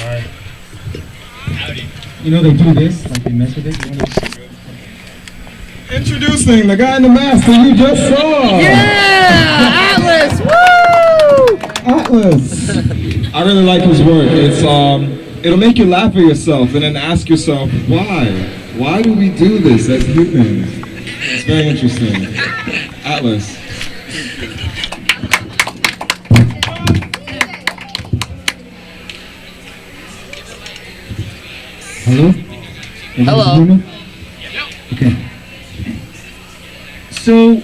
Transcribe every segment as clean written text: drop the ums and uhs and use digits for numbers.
Alright. You know they do this, like they mess with it. Introducing the guy in the mask that you just saw! Yeah! Atlas! Woo! Atlas! I really like his work. It'll make you laugh at yourself and then ask yourself, why? Why do we do this as humans? It's very interesting. Atlas. Hello? Hello. Okay. So,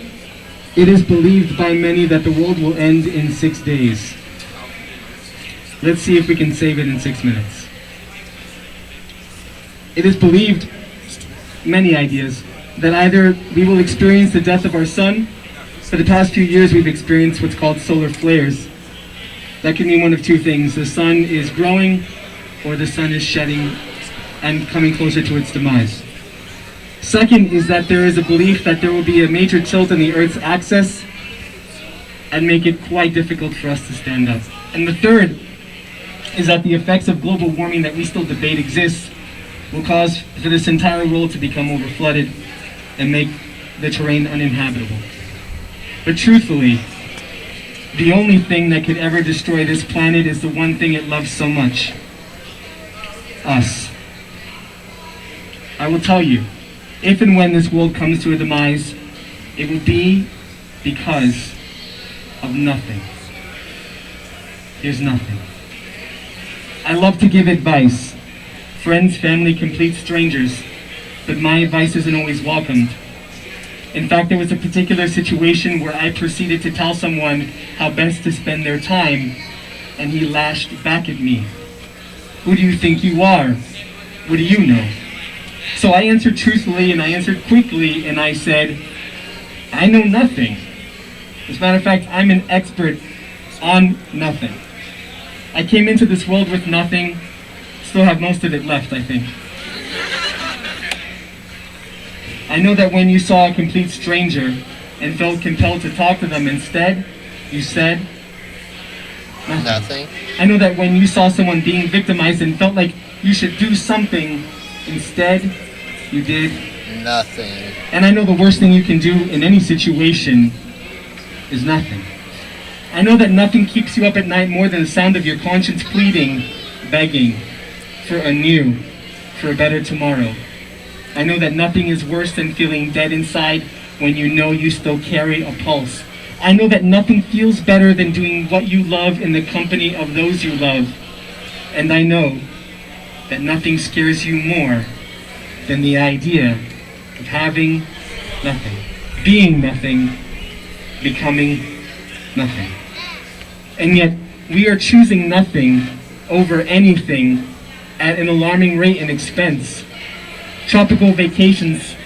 it is believed by many that the world will end in 6 days. Let's see if we can save it in 6 minutes. It is believed, many ideas, that either we will experience the death of our sun. For the past few years we've experienced what's called solar flares. That can mean one of two things. The sun is growing or the sun is shedding and coming closer to its demise. Second is that there is a belief that there will be a major tilt in the Earth's axis and make it quite difficult for us to stand up. And the third is that the effects of global warming that we still debate exist will cause for this entire world to become overflooded and make the terrain uninhabitable. But truthfully, the only thing that could ever destroy this planet is the one thing it loves so much: us. I will tell you, if and when this world comes to a demise, it will be because of nothing. There's nothing. I love to give advice. Friends, family, complete strangers. But my advice isn't always welcomed. In fact, there was a particular situation where I proceeded to tell someone how best to spend their time, and he lashed back at me. Who do you think you are? What do you know? So I answered truthfully and I answered quickly and I said, I know nothing. As a matter of fact, I'm an expert on nothing. I came into this world with nothing, still have most of it left, I think. I know that when you saw a complete stranger and felt compelled to talk to them instead, you said Nothing. I know that when you saw someone being victimized and felt like you should do something, instead, you did Nothing. And I know the worst thing you can do in any situation is nothing. I know that nothing keeps you up at night more than the sound of your conscience pleading, begging for a new, for a better tomorrow. I know that nothing is worse than feeling dead inside when you know you still carry a pulse. I know that nothing feels better than doing what you love in the company of those you love. And I know that nothing scares you more than the idea of having nothing, being nothing, becoming nothing. And yet, we are choosing nothing over anything at an alarming rate and expense. Tropical vacations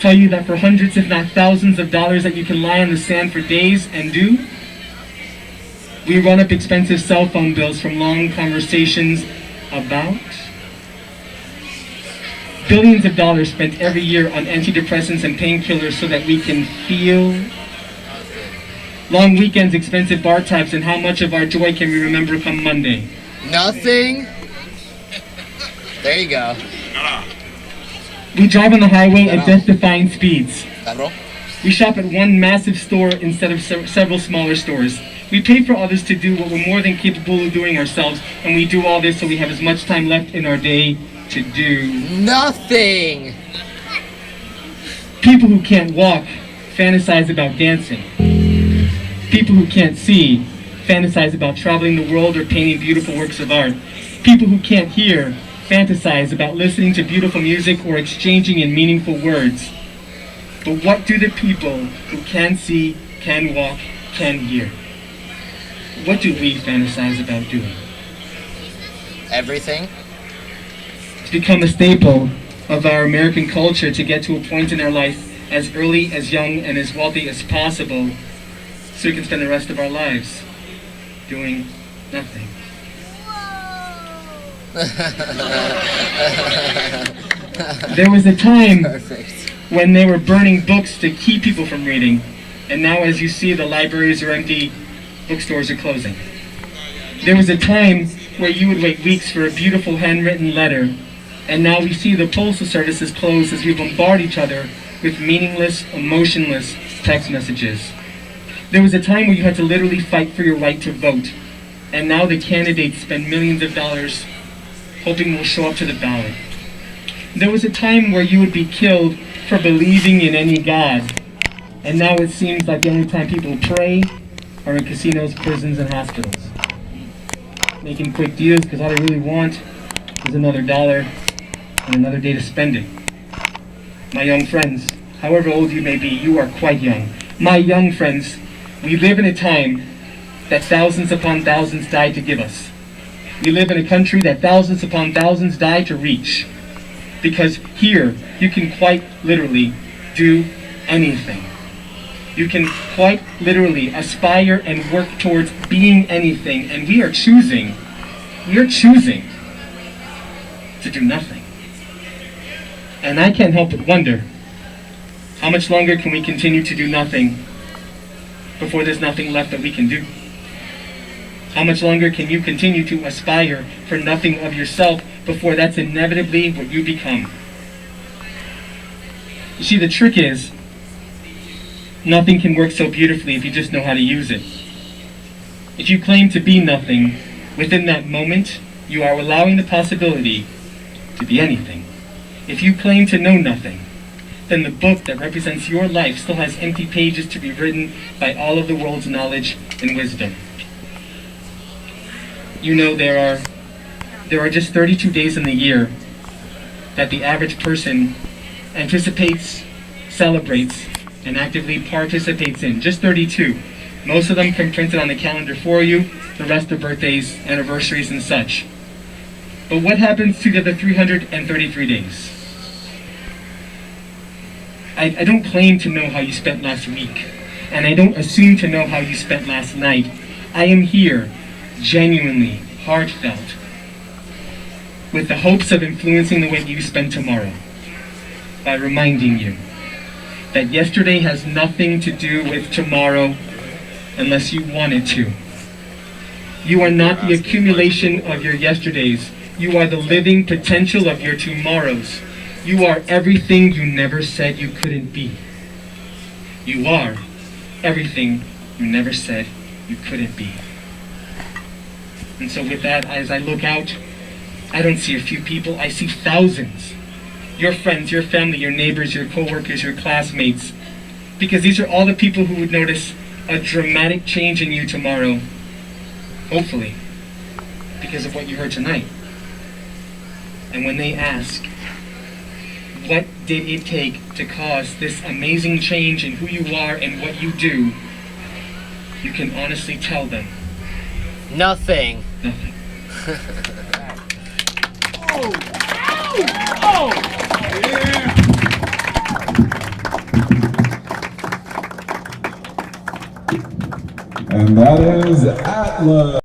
tell you that for hundreds, if not thousands of dollars that you can lie on the sand for days and do, we run up expensive cell phone bills from long conversations about billions of dollars spent every year on antidepressants and painkillers so that we can feel. Long weekends, expensive bar tabs, and how much of our joy can we remember come Monday? Nothing. There you go. We drive on the highway at death-defying speeds. Cabrón. We shop at one massive store instead of several smaller stores. We pay for others to do what we're more than capable of doing ourselves, and we do all this so we have as much time left in our day to do Nothing. People who can't walk fantasize about dancing. People who can't see fantasize about traveling the world or painting beautiful works of art. People who can't hear fantasize about listening to beautiful music or exchanging in meaningful words. But what do the people who can see, can walk, can hear? What do we fantasize about doing? Everything. It's become a staple of our American culture to get to a point in our life as early, as young, and as wealthy as possible so we can spend the rest of our lives doing nothing. There was a time Perfect. when they were burning books to keep people from reading, and now as you see, the libraries are empty, bookstores are closing. There was a time where you would wait weeks for a beautiful handwritten letter, and now we see the postal services close as we bombard each other with meaningless, emotionless text messages. There was a time where you had to literally fight for your right to vote, and now the candidates spend millions of dollars hoping we'll show up to the ballot. There was a time where you would be killed for believing in any god, and now it seems like the only time people pray are in casinos, prisons, and hospitals. Making quick deals because all they really want is another dollar and another day to spend it. My young friends, however old you may be, you are quite young. My young friends, we live in a time that thousands upon thousands died to give us. We live in a country that thousands upon thousands died to reach. Because here, you can quite literally do anything. You can quite literally aspire and work towards being anything, and we are choosing to do nothing. And I can't help but wonder, how much longer can we continue to do nothing before there's nothing left that we can do? How much longer can you continue to aspire for nothing of yourself before that's inevitably what you become? You see, the trick is, nothing can work so beautifully if you just know how to use it. If you claim to be nothing, within that moment, you are allowing the possibility to be anything. If you claim to know nothing, then the book that represents your life still has empty pages to be written by all of the world's knowledge and wisdom. You know, there are just 32 days in the year that the average person anticipates, celebrates, and actively participates in. Just 32. Most of them come printed on the calendar for you, the rest are birthdays, anniversaries, and such. But what happens to the other 333 days? I don't claim to know how you spent last week, and I don't assume to know how you spent last night. I am here, genuinely, heartfelt, with the hopes of influencing the way you spend tomorrow, by reminding you that yesterday has nothing to do with tomorrow unless you want it to. You are not the accumulation of your yesterdays. You are the living potential of your tomorrows. You are everything you never said you couldn't be. You are everything you never said you couldn't be. And so with that, as I look out, I don't see a few people, I see thousands. Your friends, your family, your neighbors, your co-workers, your classmates. Because these are all the people who would notice a dramatic change in you tomorrow. Hopefully, because of what you heard tonight. And when they ask, what did it take to cause this amazing change in who you are and what you do, you can honestly tell them. Nothing. Nothing. And that is at Lull.